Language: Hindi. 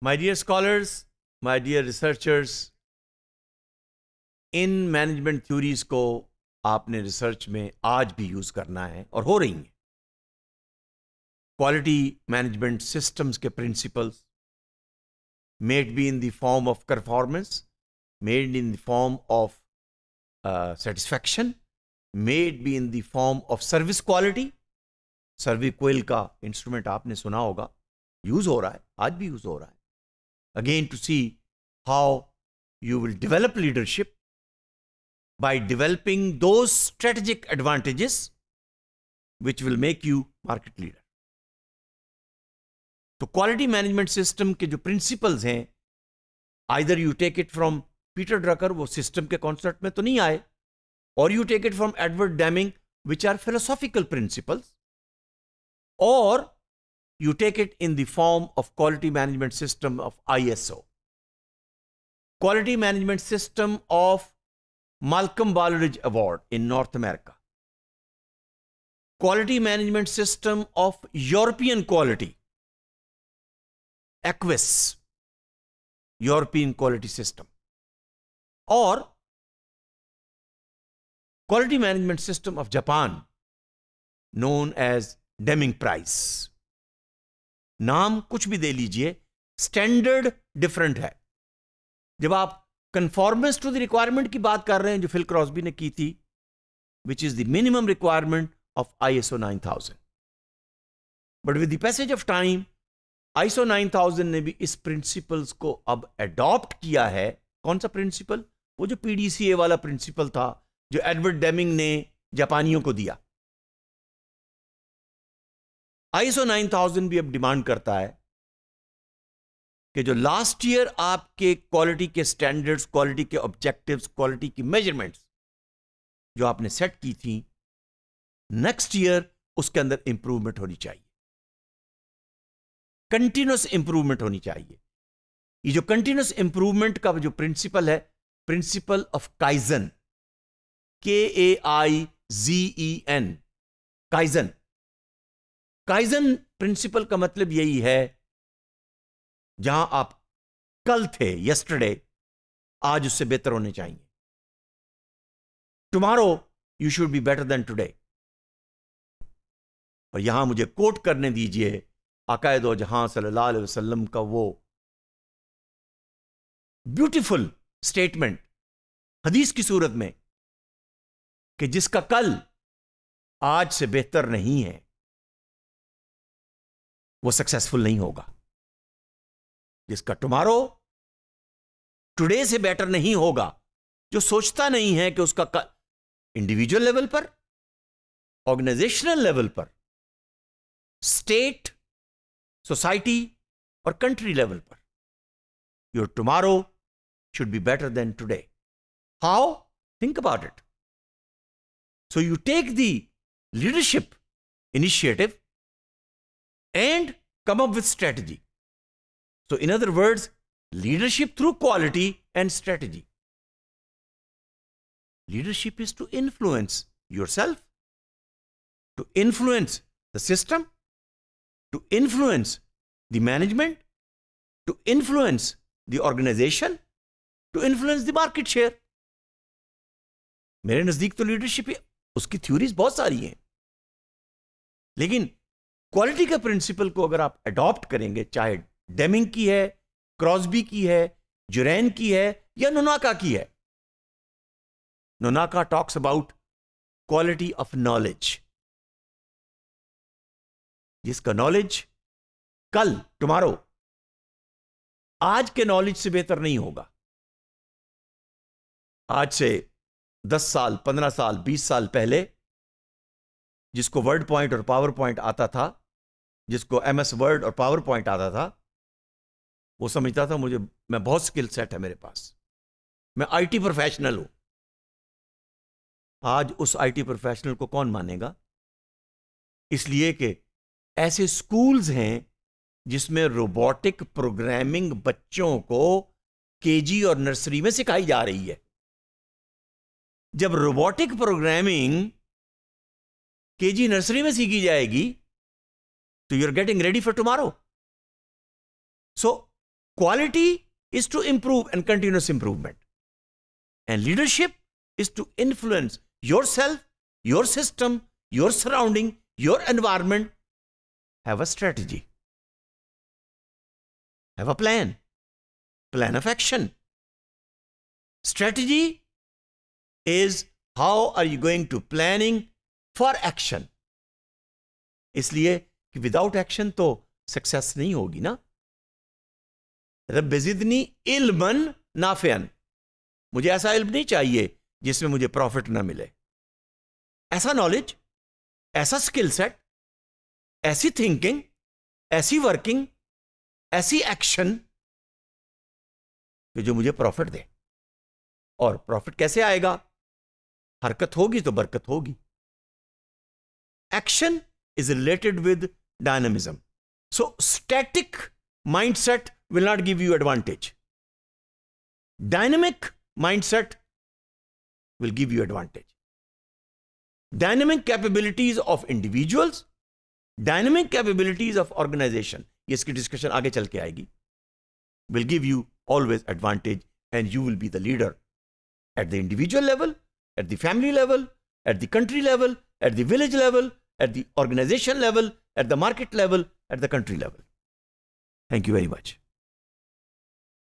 My dear scholars, my dear researchers, in management theories को आपने रिसर्च में आज भी यूज करना है और हो रही हैं। क्वालिटी मैनेजमेंट सिस्टम्स के principles made be in the form of performance, made in the form of satisfaction, made be in the form of service quality. Servqual का इंस्ट्रूमेंट आपने सुना होगा, यूज हो रहा है, आज भी यूज हो रहा है। Again to see how you will develop leadership by developing those strategic advantages which will make you market leader. तो क्वालिटी मैनेजमेंट सिस्टम के जो प्रिंसिपल्स हैं, either you take it from Peter Drucker, वो सिस्टम के कॉन्सेप्ट में तो नहीं आए, or you take it from Edward Deming which are philosophical principles, or you take it in the form of quality management system of ISO, quality management system of Malcolm Baldrige Award in North America, quality management system of European quality, AQUIS European quality system, or quality management system of Japan known as Deming Prize. नाम कुछ भी दे लीजिए, स्टैंडर्ड डिफरेंट है। जब आप कंफॉर्मेंस टू द रिक्वायरमेंट की बात कर रहे हैं, जो फिल क्रॉस्बी ने की थी, which is the minimum requirement of ISO 9000, but with the passage of time ISO 9000 ने भी इस प्रिंसिपल्स को अब अडॉप्ट किया है। कौन सा प्रिंसिपल? वो जो PDCA वाला प्रिंसिपल था, जो एडवर्ड डेमिंग ने जापानियों को दिया। ISO 9000 भी अब डिमांड करता है कि जो लास्ट ईयर आपके क्वालिटी के स्टैंडर्ड्स, क्वालिटी के ऑब्जेक्टिव्स, क्वालिटी की मेजरमेंट्स जो आपने सेट की थी, नेक्स्ट ईयर उसके अंदर इंप्रूवमेंट होनी चाहिए, कंटिन्यूअस इंप्रूवमेंट होनी चाहिए। ये जो कंटिन्यूअस इंप्रूवमेंट का जो प्रिंसिपल है, principle of kaizen, KAIZEN, kaizen. Kaizen principle का मतलब यही है, जहां आप कल थे, यस्टरडे, आज उससे बेहतर होने चाहिए। Tomorrow you should be better than today. और यहां मुझे कोट करने दीजिए आकाए दो जहां सल्लल्लाहु अलैहि वसल्लम का वो ब्यूटीफुल स्टेटमेंट हदीस की सूरत में, कि जिसका कल आज से बेहतर नहीं है वो सक्सेसफुल नहीं होगा। जिसका टुमारो टुडे से बेटर नहीं होगा, जो सोचता नहीं है कि उसका इंडिविजुअल लेवल पर, ऑर्गेनाइजेशनल लेवल पर, स्टेट, सोसाइटी और कंट्री लेवल पर, your tomorrow should be better than today. How? Think about it. So you take the leadership initiative and come up with strategy. So in other words, leadership through quality and strategy. Leadership is to influence yourself, to influence the system, to influence the management, to influence the organization, to influence the market share. मेरे नजदीक तो लीडरशिप है, उसकी थ्योरीज बहुत सारी हैं, लेकिन क्वालिटी के प्रिंसिपल को अगर आप अडॉप्ट करेंगे, चाहे डेमिंग की है, क्रॉस्बी की है, जुरैन की है, या नोनाका की है। Nonaka talks about quality of knowledge. जिसका नॉलेज कल, टुमारो, आज के नॉलेज से बेहतर नहीं होगा। आज से 10 साल, 15 साल, 20 साल पहले जिसको वर्ड पॉइंट और पावर पॉइंट आता था, जिसको MS वर्ड और पावर पॉइंट आता था, वो समझता था मैं बहुत स्किल सेट है मेरे पास, मैं IT प्रोफेशनल हूं। आज उस IT प्रोफेशनल को कौन मानेगा? इसलिए कि ऐसे स्कूल्स हैं जिसमें रोबोटिक प्रोग्रामिंग बच्चों को KG और नर्सरी में सिखाई जा रही है। जब रोबोटिक प्रोग्रामिंग KG नर्सरी में सीखी जाएगी, तो you are getting ready for tomorrow. So Quality is to improve and continuous improvement. And leadership is to influence yourself, your system, your surrounding, your environment. Have a strategy. Have a plan. Plan of action. Strategy is how are you going to planning for action. इसलिए कि विदाउट एक्शन तो सक्सेस नहीं होगी ना. रब्बे ज़िदनी इल्मन नाफ़िअन. मुझे ऐसा इल्म नहीं चाहिए जिसमें मुझे प्रॉफिट ना मिले. ऐसा नॉलेज, ऐसा स्किल सेट, ऐसी थिंकिंग, ऐसी वर्किंग, ऐसी एक्शन कि जो मुझे प्रॉफिट दे. और प्रॉफिट कैसे आएगा? हरकत होगी तो बरकत होगी. Action is related with dynamism. So static mindset will not give you advantage. Dynamic mindset will give you advantage. Dynamic capabilities of individuals, dynamic capabilities of organization, ये इसकी discussion आगे चल के आएगी, will give you always advantage, and you will be the leader at the individual level, at the family level, at the country level, at the village level, at the organization level, at the market level, at the country level. Thank you very much.